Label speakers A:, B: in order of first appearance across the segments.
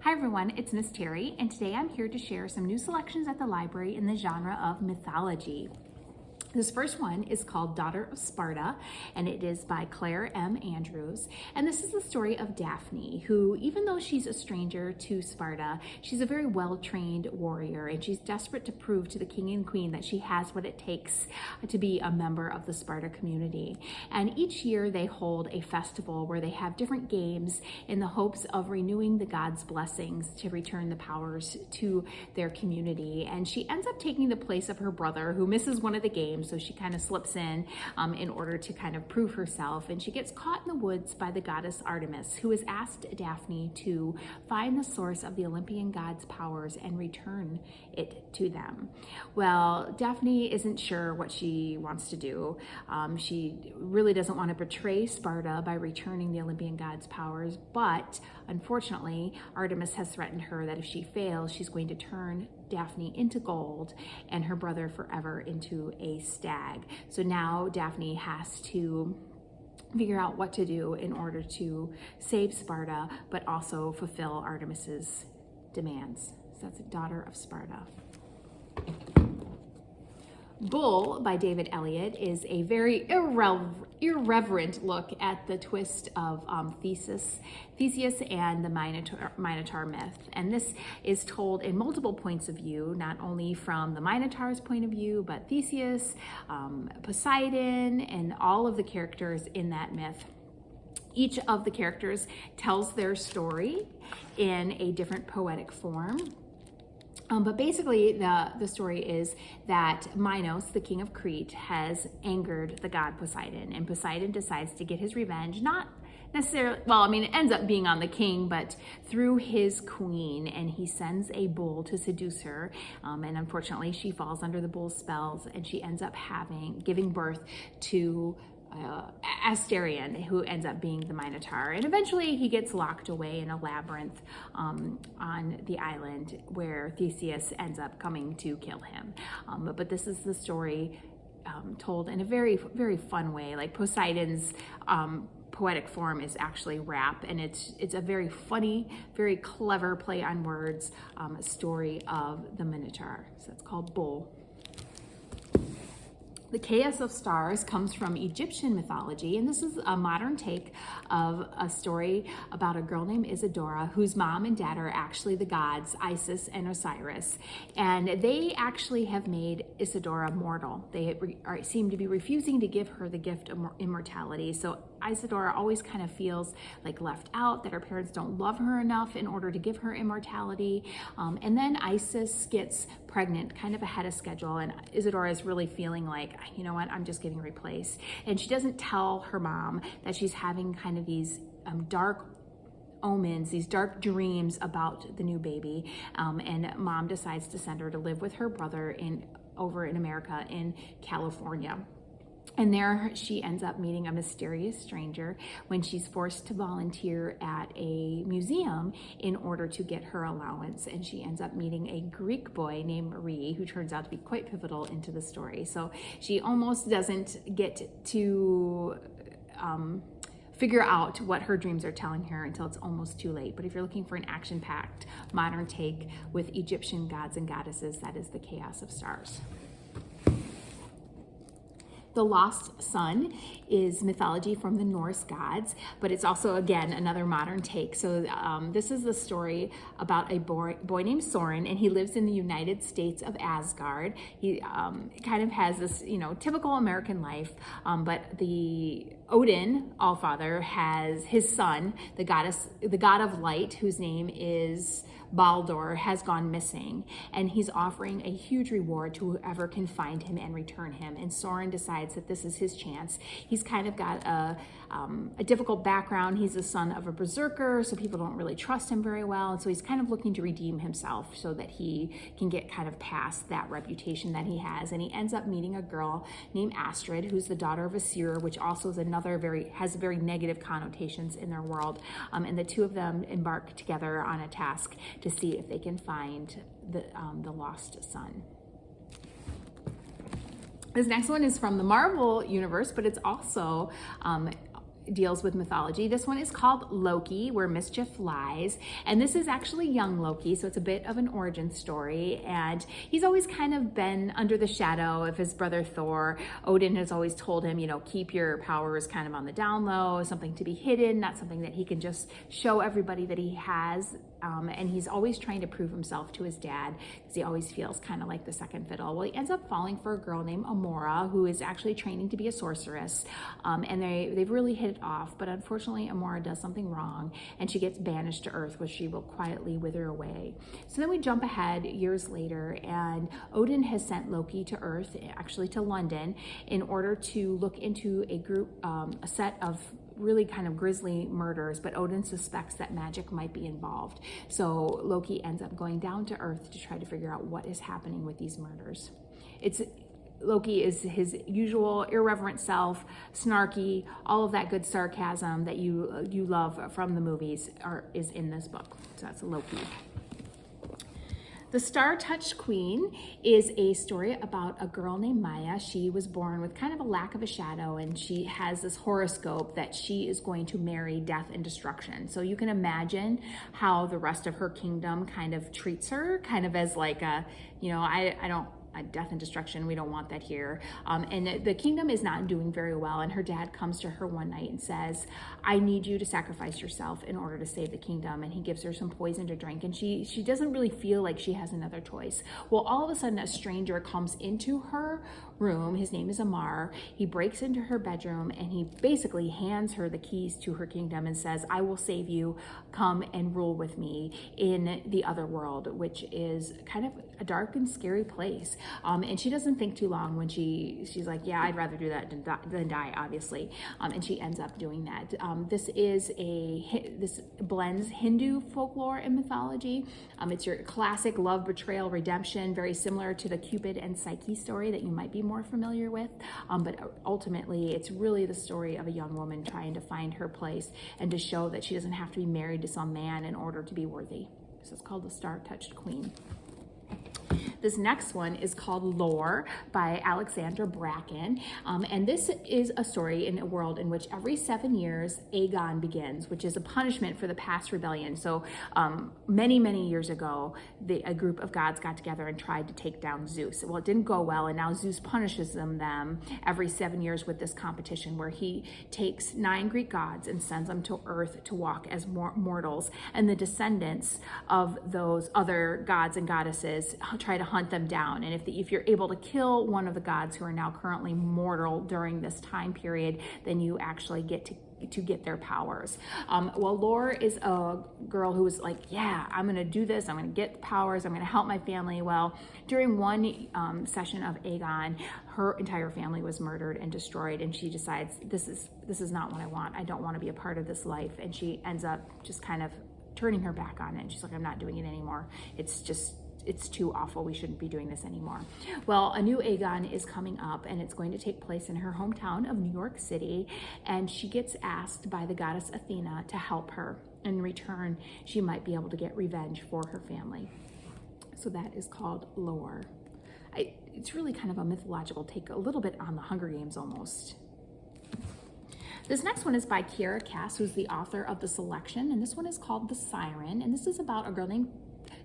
A: Hi everyone, it's Miss Terry, and today I'm here to share some new selections at the library in the genre of mythology. This first one is called Daughter of Sparta, and it is by Claire M. Andrews. And this is the story of Daphne, who, even though she's a stranger to Sparta, she's a very well-trained warrior, and she's desperate to prove to the king and queen that she has what it takes to be a member of the Sparta community. And each year they hold a festival where they have different games in the hopes of renewing the gods' blessings to return the powers to their community. And she ends up taking the place of her brother, who misses one of the games. So she kind of slips in order to kind of prove herself, and she gets caught in the woods by the goddess Artemis, who has asked Daphne to find the source of the Olympian gods' powers and return it to them. Well, Daphne isn't sure what she wants to do. She really doesn't want to betray Sparta by returning the Olympian gods' powers, but unfortunately, Artemis has threatened her that if she fails, she's going to turn Daphne into gold and her brother forever into a stag. So now Daphne has to figure out what to do in order to save Sparta, but also fulfill Artemis's demands. So that's Daughter of Sparta. Bull by David Eliot is a very irreverent look at the twist of Theseus and the Minotaur myth. And this is told in multiple points of view, not only from the Minotaur's point of view, but Theseus, Poseidon, and all of the characters in that myth. Each of the characters tells their story in a different poetic form. But basically, the story is that Minos, the king of Crete, has angered the god Poseidon, and Poseidon decides to get his revenge, not necessarily, well, I mean, it ends up being on the king, but through his queen, and he sends a bull to seduce her, and unfortunately, she falls under the bull's spells, and she ends up giving birth to Asterion, who ends up being the Minotaur. And eventually he gets locked away in a labyrinth on the island where Theseus ends up coming to kill him. But this is the story told in a very, very fun way. Like Poseidon's poetic form is actually rap, and it's a very funny, very clever play on words story of the Minotaur. So it's called Bull. The Chaos of Stars comes from Egyptian mythology, and this is a modern take of a story about a girl named Isidora, whose mom and dad are actually the gods, Isis and Osiris, and they actually have made Isidora mortal. They seem to be refusing to give her the gift of immortality, so Isidora always kind of feels like left out, that her parents don't love her enough in order to give her immortality. And then Isis gets pregnant kind of ahead of schedule, and Isidora is really feeling like, you know what, I'm just getting replaced. And she doesn't tell her mom that she's having kind of these dark omens, these dark dreams about the new baby. And mom decides to send her to live with her brother over in America in California. And there she ends up meeting a mysterious stranger when she's forced to volunteer at a museum in order to get her allowance. And she ends up meeting a Greek boy named Marie, who turns out to be quite pivotal into the story. So she almost doesn't get to figure out what her dreams are telling her until it's almost too late. But if you're looking for an action-packed modern take with Egyptian gods and goddesses, that is The Chaos of Stars. The Lost Son is mythology from the Norse gods, but it's also, again, another modern take. So this is the story about a boy named Soren, and he lives in the United States of Asgard. He kind of has this, typical American life, but the Odin, Allfather, has his son, the god of light, whose name is Baldur, has gone missing, and he's offering a huge reward to whoever can find him and return him. And Soren decides that this is his chance. He's kind of got a difficult background. He's the son of a berserker, so people don't really trust him very well. And so he's kind of looking to redeem himself so that he can get kind of past that reputation that he has. And he ends up meeting a girl named Astrid, who's the daughter of a seer, which also is has very negative connotations in their world. And the two of them embark together on a task to see if they can find the lost son. This next one is from the Marvel universe, but it's also deals with mythology. This one is called Loki, Where Mischief Lies. And this is actually young Loki, so it's a bit of an origin story. And he's always kind of been under the shadow of his brother Thor. Odin has always told him, keep your powers kind of on the down low, something to be hidden, not something that he can just show everybody that he has. And he's always trying to prove himself to his dad because he always feels kind of like the second fiddle. Well, he ends up falling for a girl named Amora, who is actually training to be a sorceress. And they've really hit it off, but unfortunately Amora does something wrong and she gets banished to Earth, where she will quietly wither away. So then we jump ahead years later, and Odin has sent Loki to Earth, actually to London, in order to look into a set of really kind of grisly murders, but Odin suspects that magic might be involved. So Loki ends up going down to Earth to try to figure out what is happening with these murders. Loki is his usual irreverent self, snarky, all of that good sarcasm that you love from the movies is in this book. So that's Loki. The Star-Touched Queen is a story about a girl named Maya. She was born with kind of a lack of a shadow, and she has this horoscope that she is going to marry death and destruction. So you can imagine how the rest of her kingdom kind of treats her, kind of as like death and destruction, we don't want that here. And the kingdom is not doing very well, and her dad comes to her one night and says, I need you to sacrifice yourself in order to save the kingdom. And he gives her some poison to drink, and she doesn't really feel like she has another choice. Well, all of a sudden a stranger comes into her room. His name is Amar. He breaks into her bedroom and he basically hands her the keys to her kingdom and says, I will save you, come and rule with me in the other world, which is kind of a dark and scary place. And she doesn't think too long when she's like, yeah, I'd rather do that than die, obviously. And she ends up doing that. This blends Hindu folklore and mythology. It's your classic love, betrayal, redemption, very similar to the Cupid and Psyche story that you might be more familiar with. But ultimately, it's really the story of a young woman trying to find her place and to show that she doesn't have to be married to some man in order to be worthy. So it's called The Star-Touched Queen. This next one is called Lore by Alexandra Bracken. And this is a story in a world in which every 7 years, Aegon begins, which is a punishment for the past rebellion. So many, many years ago, a group of gods got together and tried to take down Zeus. Well, it didn't go well, and now Zeus punishes them every 7 years with this competition where he takes 9 Greek gods and sends them to Earth to walk as mortals. And the descendants of those other gods and goddesses try to hunt them down. And if you're able to kill one of the gods who are now currently mortal during this time period, then you actually get to get their powers. Well, Lore is a girl who was like, yeah, I'm gonna do this, I'm gonna get the powers, I'm gonna help my family. Well, during one session of Aegon, her entire family was murdered and destroyed, and she decides, this is not what I want. I don't want to be a part of this life. And she ends up just kind of turning her back on it. And she's like, I'm not doing it anymore. It's too awful. We shouldn't be doing this anymore. Well, a new Aegon is coming up, and it's going to take place in her hometown of New York City. And she gets asked by the goddess Athena to help her. In return, she might be able to get revenge for her family. So that is called Lore. It's really kind of a mythological take, a little bit on the Hunger Games almost. This next one is by Kiera Cass, who's the author of The Selection, and this one is called The Siren, and this is about a girl named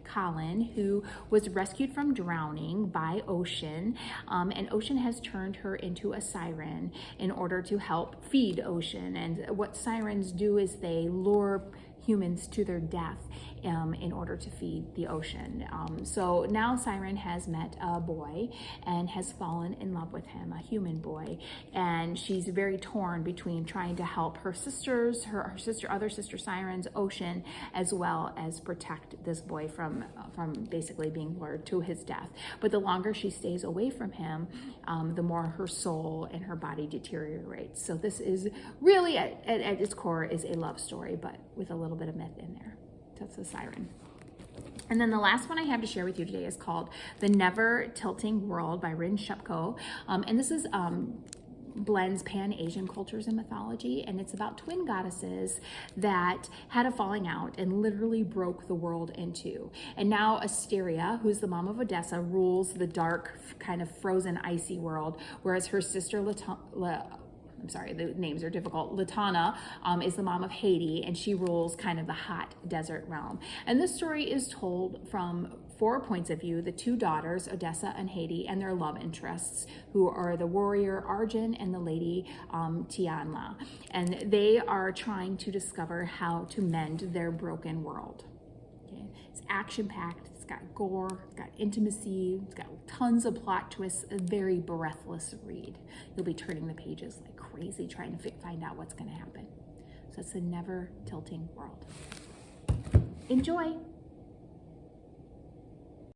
A: Colin, who was rescued from drowning by Ocean, and Ocean has turned her into a siren in order to help feed Ocean. And what sirens do is they lure humans to their death in order to feed the ocean. So now Siren has met a boy and has fallen in love with him, a human boy, and she's very torn between trying to help her sisters, other sister sirens, Ocean, as well as protect this boy from basically being lured to his death. But the longer she stays away from him, the more her soul and her body deteriorates. So this is really, at its core, is a love story, but with a little bit of myth in there. That's The Siren. And then the last one I have to share with you today is called The Never Tilting World by Rin Shupko. And this is blends Pan-Asian cultures and mythology, and it's about twin goddesses that had a falling out and literally broke the world in two. And now Asteria, who's the mom of Odessa, rules the dark, kind of frozen, icy world, whereas her sister I'm sorry, the names are difficult. Latana is the mom of Haiti, and she rules kind of the hot desert realm. And this story is told from 4 points of view: the 2 daughters, Odessa and Haiti, and their love interests, who are the warrior Arjun and the lady Tianla. And they are trying to discover how to mend their broken world. Okay. It's action-packed. It's got gore, it's got intimacy, it's got tons of plot twists, a very breathless read. You'll be turning the pages like crazy trying to find out what's going to happen. So it's a never tilting world. Enjoy!